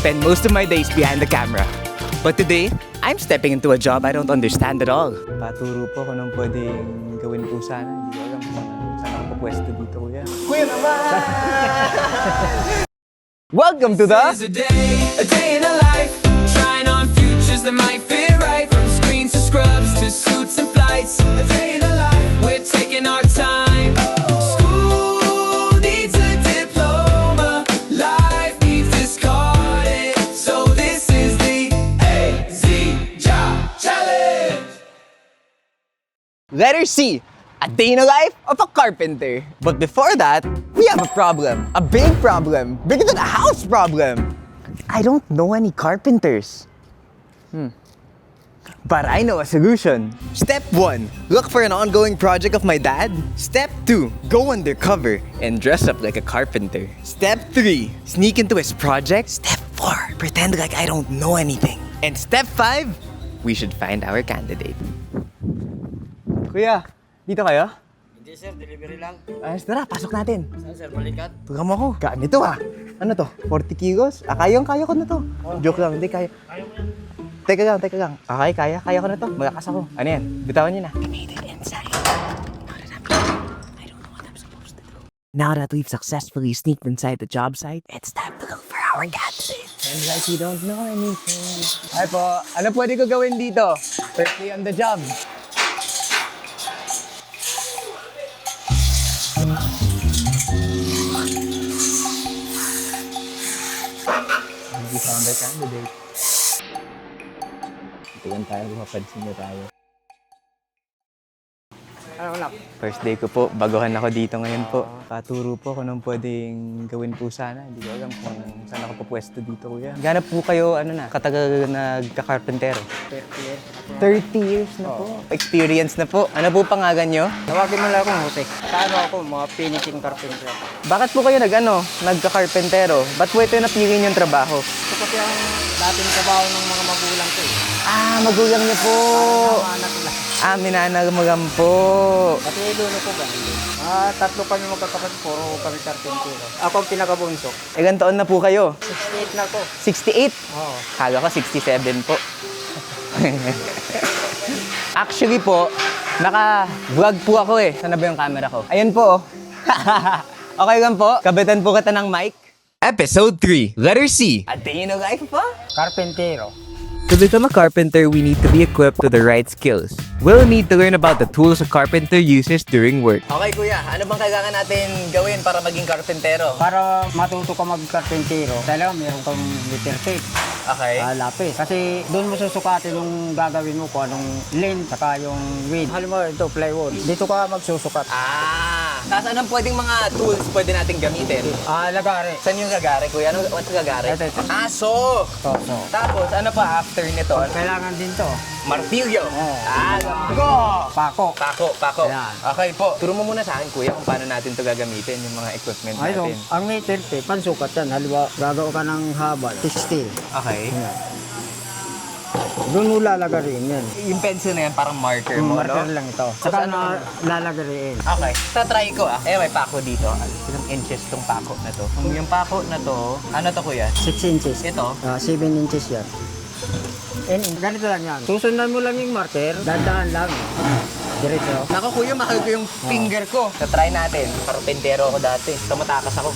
spend most of my days behind the camera. But today, I'm stepping into a job I don't understand at all. Paturo po kung anong pwedeng gawin po sana. Hindi ko alam kung saan ako papwesto dito, kuya. Kuya naman! Welcome to the... A day in a life, trying on futures that might fit right. From screens to scrubs to suits and flights. A day in a life, we're taking our time. School needs a diploma, life needs discarded. So this is the AZ Job Challenge. Letter C, a day in the life of a carpenter. But before that, we have a problem. A big problem. Bigger than a house problem. I don't know any carpenters. But I know a solution. Step 1, look for an ongoing project of my dad. Step 2, go undercover and dress up like a carpenter. Step 3, sneak into his project. Step 4, pretend like I don't know anything. And step 5, we should find our candidate. Kuya, dito kayo? Hindi sir, delivery lang. Ayos, tara, pasok natin. Saan sir, balikat? Tuga mo ako. Ganito ah. Ano to? 40 kilos? Kaya ko na to. Joke lang, hindi kaya. Teka lang. Okay, kaya ko na to. Magakas ako. Ano yan? Bitawan niyo na. I made it inside. I don't know what I'm supposed to do. Now that we've successfully sneaked inside the job site, it's time to look for our candidate. And like you don't know anything. Ay po, ano pwede ko gawin dito? First day on the job. We found our candidate. Itigan tayo kung mapansin niyo tayo. Ano anak? First day ko po, baguhan ako dito ngayon po. Paturo po kung anong pwedeng gawin po sana. Hindi ko alam kung saan ako papwesto dito, kuya. Ganap po kayo, katagal nagka-carpentero? 30 years na po. Experience na po. Ano po pangalan nyo? Tawagin mo lang akong Jose. Paano ako, mga finishing carpenter. Bakit po kayo nagka-carpentero? Ba't po ito napili yung trabaho? Ito kasi ang dating trabaho ng mga magulang ko eh. Ah, magulang niyo po. Mga anak nila. Ah, minanagmagan po. Pati dulo ko ganun. Tatlo kami magkakapatid, puro kami carpentero. Ako ang pinakabunso. Ilang taon na po kayo? 68 na ako. 68? Oo. Kala ko 67 po. Actually po, naka-vlog po ako eh. Sana ba yung camera ko? Ayun po. Okay lang po. Kabitan po kita ng mic. Episode 3, letter C. A day in the life po? Carpentero. To become a carpenter, we need to be equipped with the right skills. We'll need to learn about the tools a carpenter uses during work. Okay kuya, ano bang kailangan natin gawin para maging karpentero? Para matuto ka mag-carpentero, talaga meron kang meter tape. Okay. Lapis. Kasi doon mo susukatin yung gagawin mo kung anong length, saka yung width. Halimbawa ito, plywood. Dito ka magsusukat. Tapos anong pwedeng mga tools pwede natin gamitin? Lagari. Saan yung gagari kuya? What's gagari? Ito. Aso! So. Tapos ano pa after nito? Kailangan din to. Martilyo! Oo. Go! Pako. Pako. Ayan. Okay po. Turo mo muna sa akin kuya kung paano natin to gagamitin, yung mga equipment Ayun, natin. ang meter tape, pansukat yan. Halimbawa, gagawa ka ng haba, 60. Okay. Ayan. Doon mo lalagarin yan. Yung pencil na yan parang marker mo, Marker no? lang ito. So, Saka ano? na lalagarin. Okay. Tatry ko may pako dito. Ilang inches tong pako na to? Yung pako na to, ano to kuya? 6 inches. Ito? 7 inches yan. And ganito lang yan. Susundan mo lang yung marker, dadaan lang. Diretso. Naku kuya, mahal ko yung finger ko. Tatry natin. Karpentero ako dati. Tumatakas ako.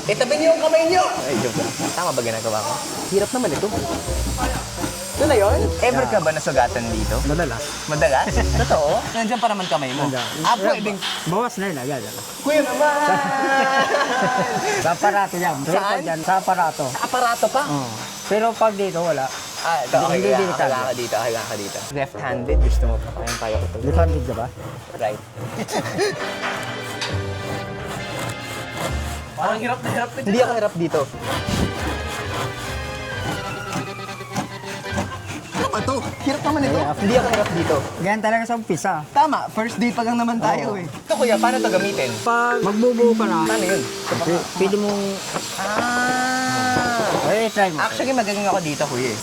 Itabi niyo yung kamay niyo! Ay, joke lang. Tama ba ginagawa ko? Hirap naman ito. Ito na yun? Ever ka ba nasugatan dito? Madalas. Madalas? Totoo? Nandiyan pa naman kamay mo. Nandiyan. Pwedeng... Bawas na yun, agad. Kuya naman! Sa aparato yan. Saan? Dyan, sa aparato. Sa aparato pa? Oo. Pero pag dito, wala. Ito. Okay, Hindi kaya delikado. ka dito. Okay ka dito. Left-handed. Gusto mo pa. Kaya ko ito. Left-handed ka ba? Right. Parang hirap na hirap. Hindi ako hirap dito. Ano ba ito? Hirap naman ito. Hindi ako hirap dito. Ganyan talaga sa umpisa. Tama, first day pa lang naman tayo eh. Ito kuya, paano ito gamitin? Pag magbubuo ka na, Paano yun? pwede mong... try mo. Actually, magaling ako dito kuya eh.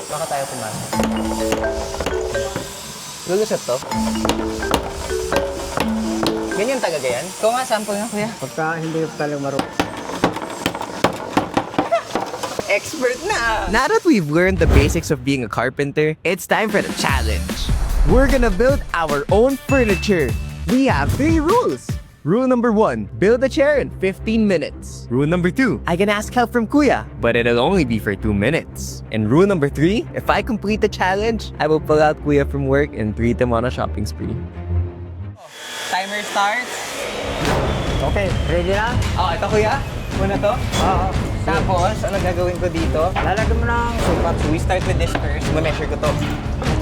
Baka tayo pumasok. Lulusot to? Ganyan talaga yan? Ikaw nga, sample nga kuya. Pagka hindi ka talagang marunong. Expert na! Now that we've learned the basics of being a carpenter, it's time for the challenge. We're gonna build our own furniture. We have 3 rules. Rule number 1, build a chair in 15 minutes. Rule number 2, I can ask help from Kuya, but it'll only be for 2 minutes. And rule number 3, if I complete the challenge, I will pull out Kuya from work and treat him on a shopping spree. Timer starts. Okay, ready na? Oh, ito Kuya. Muna to. Oo. Tapos, ano gagawin ko dito? Lalagyan mo ng sukat. So we start with this first. Ma-measure ko to.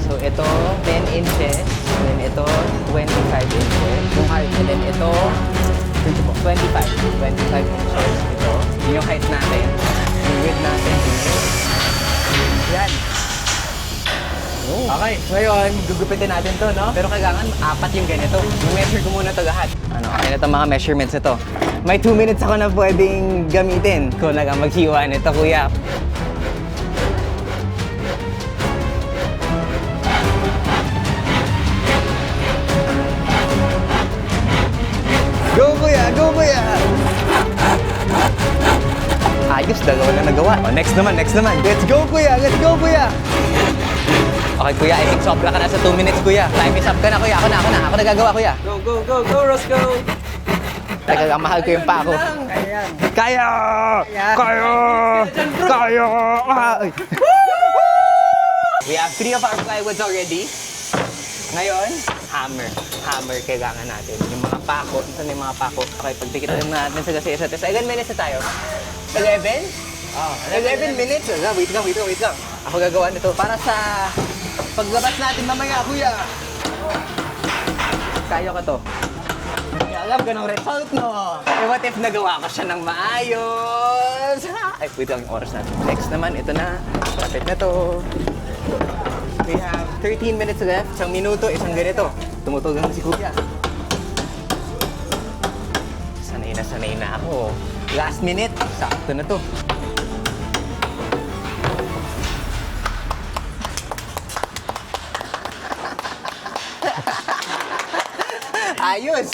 So ito, 10 inches. And then ito, 25 inches. Yung height. And then ito, 25 inches. Ito, yung height natin. Yung width natin. Yan. Okay, ngayon, gugupitin natin to, no? Pero kailangan, 4 yung ganito. I-measure ko muna to lahat. Ano, okay na itong mga measurements ito. May 2 minutes ako na pwedeng gamitin. Kung lang maghiwa nito, kuya. Go, kuya! Go, kuya! Ayos, dalawa na nagawa. Oh, next naman, next naman. Let's go, kuya! Let's go, kuya! Okay, kuya, i-mix up ka na sa 2 minutes, kuya. Time is up ka na, kuya. Ako na. Ako na gagawa, kuya. Go, Roscoe! Teka lang, mahal ko yung pa ako. Kaya yan. Kaya! Kaya! Ay. We have 3 of our plywoods already. Ngayon, hammer kailangan natin. Yung mga pako, ito na yung mga pako. Okay, pagdikitan natin sa kasi isa't isa. Ilan minutes na tayo? 11? 11 minutes? Wait lang. Ako gagawa nito para sa paglabas natin mamaya, kuya. Kaya ka to. Alam ko ng result, no? Eh, what if nagawa ko siya ng maayos? Ay, wait lang yung oras natin. Next naman, ito na. Kapit na to. We have 13 minutes left. Isang minuto, isang ganito. Tumutugan na si Kuya. Sanay na ako. Last minute, sakto na to. Ayos!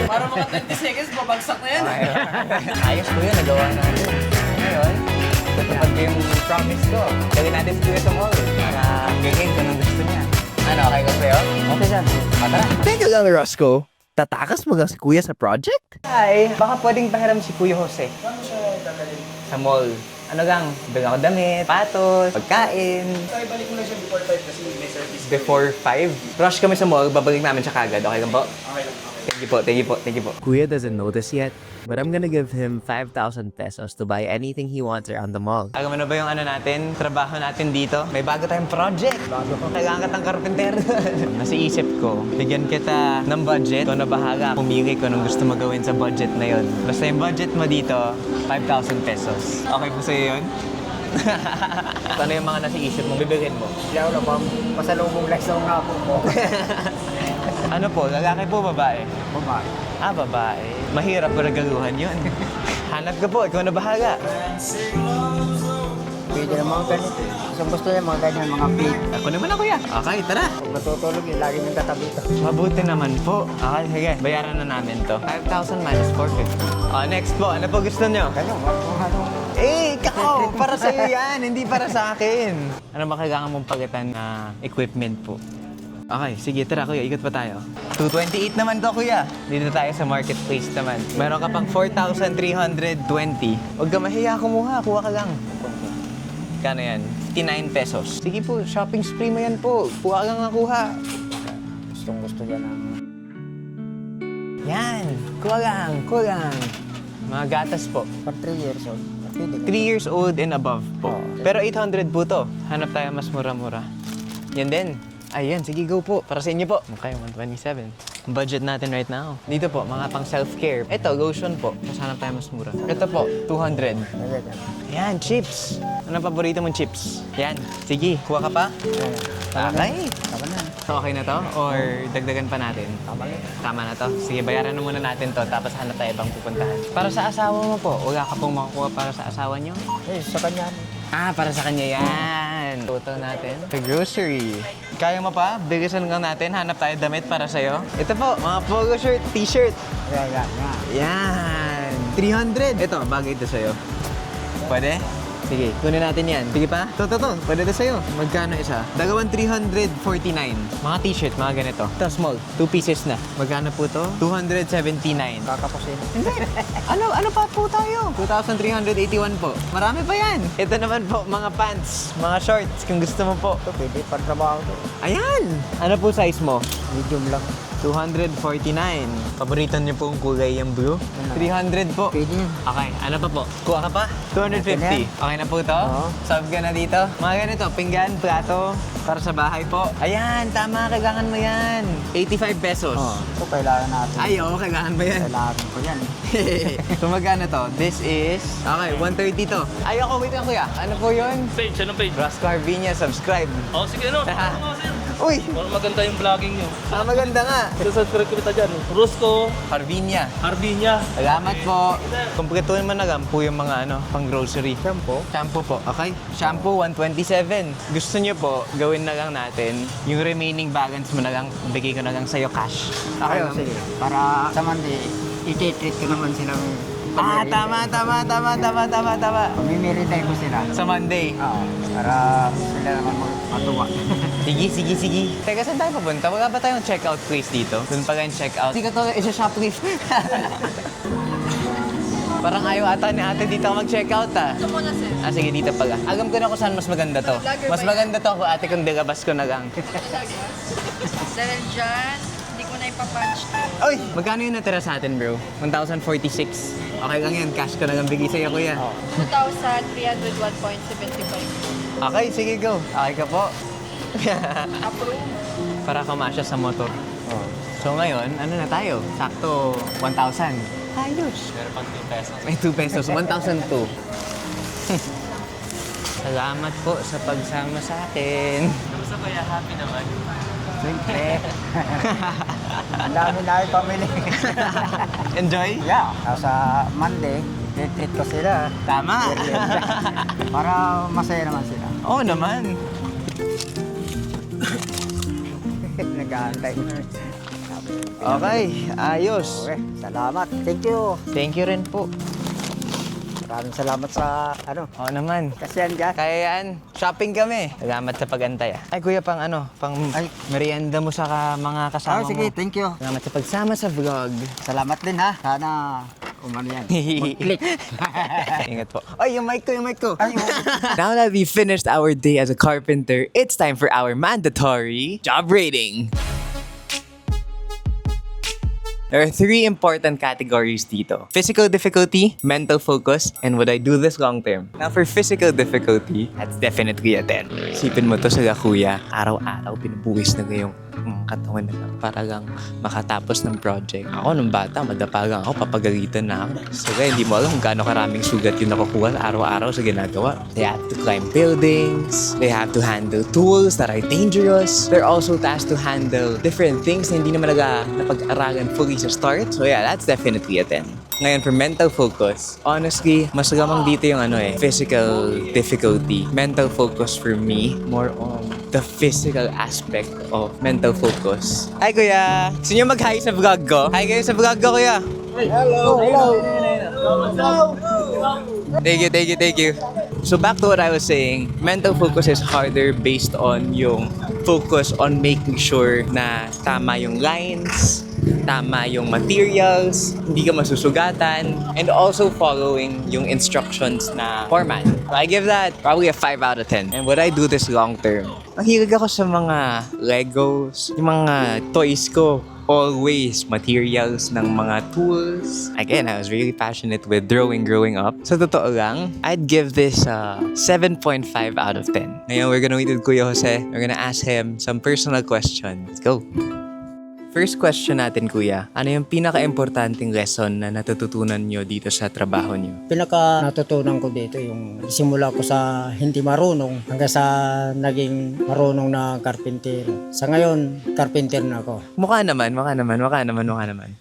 Para mga 20 seconds, babagsak na yan. Ayos ko yun, nagawa natin. Ngayon, tutupad ko yung promise ko. Gawin natin si Kuya sa mall para gagawin ko ng gusto niya. Ano, okay ka sa'yo? Okay, sir. Tara. Teka lang, Roscoe. Tatakas mo lang si Kuya sa project? Ay, baka pwedeng pahiram si Kuya Jose. Paano siya dadalhin? Sa mall. Ano gang, bigyan ako damit, patos, pagkain. Tayo balik mo lang siya before 5 kasi may service. Before 5, rush kami sa mall, babalik namin siya kagad. Okay lang po? Okay lang. Thank you po. Kuya doesn't know this yet, but I'm gonna give him 5,000 pesos to buy anything he wants around the mall. Alam mo na ba yung ano natin, trabaho natin dito? May bago tayong project. Kailangan ka ng karpenter. Nasa isip ko, bigyan kita ng budget. Ikaw na bahala, pumili ko anong gusto mo gawin sa budget na yon. Basta yung budget mo dito, 5,000 pesos. Okay po sa'yo yun? Ano yung mga nasa isip mo, bibilhin mo? Ilaw na ba? Pasalubong lang sa mga apo ko. Ano po, lalaki po, babae? Babae. Ah, babae. Mahirap pa nagaluhan yun. Hanap ka po, ikaw na bahala. Pwede na mga ganito. Isang gusto niya mga ganyan, mga pig. Ako naman ako yan. Okay, tara. Pag natutulog yun, lagi nang tatabi ito. Mabuti naman po. Okay, sige. Bayaran na namin to. 5,000 minus 450. Oh, next po. Ano po gusto nyo? Ganyan, kung anong Eh, ikaw! Para sa'yo yan, hindi para sa akin. Ano ba kailangan mong pagatan na equipment po? Okay, sige, tara kuya, ikot pa tayo. 228 naman to kuya. Dito tayo sa marketplace naman. Meron ka pang 4,320. Huwag ka mahiya, kumuha, kuha ka lang. Kano yan? 59 pesos. Sige po, shopping spree mo yan po. Kuha ka lang na kuha. gustong gusto niya ng... Yan, kuha lang. Mga gatas po. For 3 years old. Pwede 3 years old and above po. Oo. Pero 800 po to. Hanap tayo mas mura-mura. Yan din. Ayan, sige go po. Para sa inyo po. Okay, 127. Budget natin right now. Dito po, mga pang self-care. Ito, lotion po. Mas hanap tayo mas mura. Ito po, 200. Ganyan. Yan, chips. Ano paborito mong chips? Yan. Sige, kuha ka pa? Okay. Tama na. Okay na to? Or dagdagan pa natin? Tama na. Tama na to? Sige, bayaran na muna natin to. Tapos hanap tayo ibang pupuntahan. Para sa asawa mo po, wala ka pong makukuha para sa asawa niyo? Eh, sa kanya. Ah, para sa kanya yan. Ayan, total natin. The grocery. Kaya mo pa? Bigasan lang natin. Hanap tayo damit para sa'yo. Ito po, mga polo shirt, t-shirt. Yeah. Yan. 300. Ito, bagay ito sa'yo. Pwede? Sige, kunin natin yan. Sige pa? To. Pwede ito sa'yo. Magkano isa? Dalawang 349. Mga t-shirt, mga ganito. Ito, small. 2 pieces na. Magkano po to? 279. Kakapusin. Hindi. Ano pa po tayo? 2,381 po. Marami pa yan. Ito naman po, mga pants, mga shorts, kung gusto mo po. Ito, pwede pang trabaho to. Ayan! Ano po size mo? Medium lang. 249. Paborito niyo pong kulay yung blue? 300 po. Pwede yan. Okay, ano pa po? Kuha ka pa? 250. Okay na po to? Oo. Solve ka na dito? Mga ganito, pinggan, plato, para sa bahay po. Ayan, tama, kailangan mo yan. 85 pesos. Ito kailangan natin. Ay, oo, kailangan mo yan. Kailangan ko yan. So magkano to? This is... Okay, 130 to. Ay, ako, wait lang kuya. Ano po yun? Page, anong page? Rosco Harvinia, subscribe. Oh, sige, ano? Sir. Uy! Parang maganda yung vlogging nyo. Maganda nga. Subscribe ko kita dyan. Rusco, Harvinia. Arbinia. Salamat po. Kumpletuhin mo na lang po yung mga pang grocery. Shampoo. Shampoo po. Okay. Shampoo, 127. Gusto niyo po, gawin na lang natin. Yung remaining balance mo na lang, bigay ko na lang sa'yo cash. Okay lang? Sige. Para sa Monday, iti-treat ko naman silang Tama. Pamimiritay ko sila. Sa Monday. Oo. Para sila naman matuwa. Sige. Teka, saan tayo papunta? Wala ba tayong checkout place dito? Doon pa yung checkout. Hindi ka to isa-shoplift. Parang ayaw ata ni ate dito ako mag-checkout Ito muna, sir. Sige, dito pala. Alam ko na kung saan mas maganda to. Vlogger Mas ba yan? maganda to kung ate kung dilabas ko na lang. Dahil dyan, hindi ko na ipapunch to. Oy! Magkano yung natira sa atin, bro? 1,046. Okay lang yan. Cash ko na lang bigay sa'yo, kuya. 2,301.75. Okay, sige, go. Okay ka po. Approve. Para kumasya sa motor. So ngayon, ano na tayo? Sakto 1,000. Ayos. Meron pang 2 pesos. May 2 pesos. 1,002. Salamat po sa pagsama sa akin. Kamusta kaya? Happy naman. Siyempre. Ang dami na yung pamili. Enjoy? Yeah. Sa Monday, i-treat ko sila. Tama. Para masaya naman sila. Oo naman. Nag-aantay. Okay, ayos. Okay, salamat. Thank you. Thank you rin po. Maraming salamat sa Oo naman. kasi yan dyan. Kaya yan, shopping kami. Salamat sa pag-antay. Ay, kuya, pang Ay. merienda mo sa mga kasama Sige, mo. thank you. Salamat sa pagsama sa vlog. Salamat din ha. Sana umano yan. Mag-click. Ingat po. Ay, yung mic ko. Ay, oo. Now that we finished our day as a carpenter, it's time for our mandatory job rating. There are 3 important categories dito. Physical difficulty, mental focus, and would I do this long term? Now for physical difficulty, that's definitely a 10. Isipin mo to sila kuya, araw-araw pinubuwis na yung katawan na lang para lang makatapos ng project. Ako nung bata, madapa lang ako, papagalitan na ako. So kaya hindi mo alam kung gaano karaming sugat yung nakukuha araw-araw sa ginagawa. They have to climb buildings, they have to handle tools that are dangerous. They're also tasked to handle different things na hindi naman napag-aralan fully sa start. So yeah, that's definitely a 10. Ngayon, for mental focus, honestly, mas lamang dito yung physical difficulty. Mental focus for me, more on the physical aspect of mental focus. Hi, kuya! Gusto niyo mag-hi sa vlog ko? Hi kayo sa vlog ko, kuya! Thank you. So back to what I was saying, mental focus is harder based on yung focus on making sure na tama yung lines, tama yung materials, hindi ka masusugatan, and also following yung instructions na format. So I give that probably a 5 out of 10. And would I do this long term? Mahilig ako sa mga Legos, yung mga toys ko. Always materials ng mga tools. Again, I was really passionate with drawing growing up. Sa totoo lang, I'd give this a 7.5 out of 10. Ngayon, we're gonna meet with Kuya Jose. We're gonna ask him some personal questions. Let's go. First question natin, kuya. Ano yung pinaka-importanting lesson na natututunan nyo dito sa trabaho nyo? Pinaka natutunan ko dito yung simula ko sa hindi marunong hanggang sa naging marunong na karpintero. Sa ngayon, karpintero na ako. Mukha naman.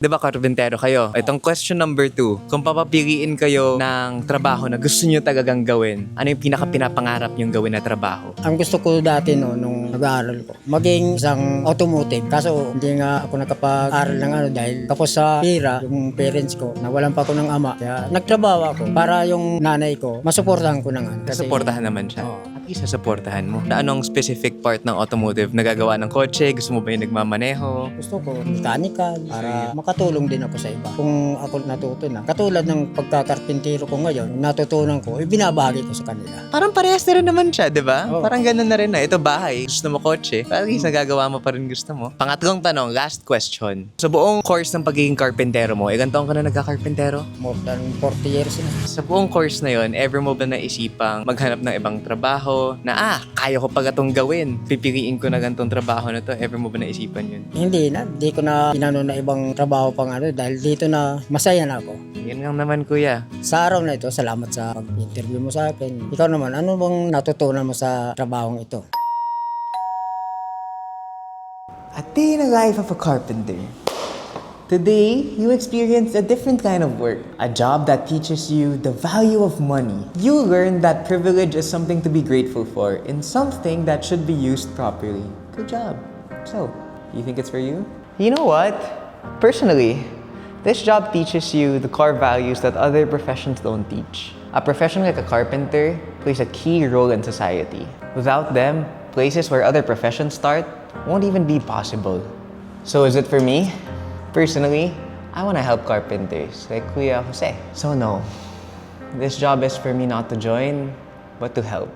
Di ba, karpintero kayo? Itong question number 2. Kung papapiliin kayo ng trabaho na gusto nyo talagang gawin, ano yung pinaka-pinapangarap nyong gawin na trabaho? Ang gusto ko dati nung nag-aaral ko, maging isang automotive. Kaso hindi nga ako nakapag-aral ng dahil tapos sa pira, yung parents ko, nawalan pa ako ng ama. Kaya nagtrabaho ako para yung nanay ko, masuportahan ko na nga. Suportahan naman siya. Oo. At least suportahan mo. Na anong specific part ng automotive? Nagagawa ng kotse? Gusto mo ba yung nagmamaneho? Gusto ko mechanical para makatulong din ako sa iba. Kung ako natuto na. Katulad ng pagkakarpintero ko ngayon, natutunan ko, ibinabahagi ko sa kanila. Parang parehas na rin naman siya, di ba? Oo. Parang ganun na rin na. Ito bahay, gusto mo kotse. Parang least nagagawa mo pa rin gusto mo. Pangatlong tanong, last question. Sa buong course ng pagiging karpentero mo, ilang taon ka na nagkakarpentero? More than 40 years na. Sa buong course na yon, ever mo ba naisipang maghanap ng ibang trabaho na kaya ko pa itong gawin. Pipiliin ko na ganitong trabaho na to. Ever mo ba naisipan yun? Hindi ko na inano na ibang trabaho pang dahil dito na masaya na ako. Yun lang naman, kuya. Sa araw na ito, salamat sa pag-interview mo sa akin. Ikaw naman, ano bang natutunan mo sa trabahong ito? A day in the life of a carpenter. Today, you experience a different kind of work. A job that teaches you the value of money. You learn that privilege is something to be grateful for and something that should be used properly. Good job. So, you think it's for you? You know what? Personally, this job teaches you the core values that other professions don't teach. A profession like a carpenter plays a key role in society. Without them, places where other professions start won't even be possible. So is it for me? Personally, I want to help carpenters like Kuya Jose. So no, this job is for me not to join, but to help.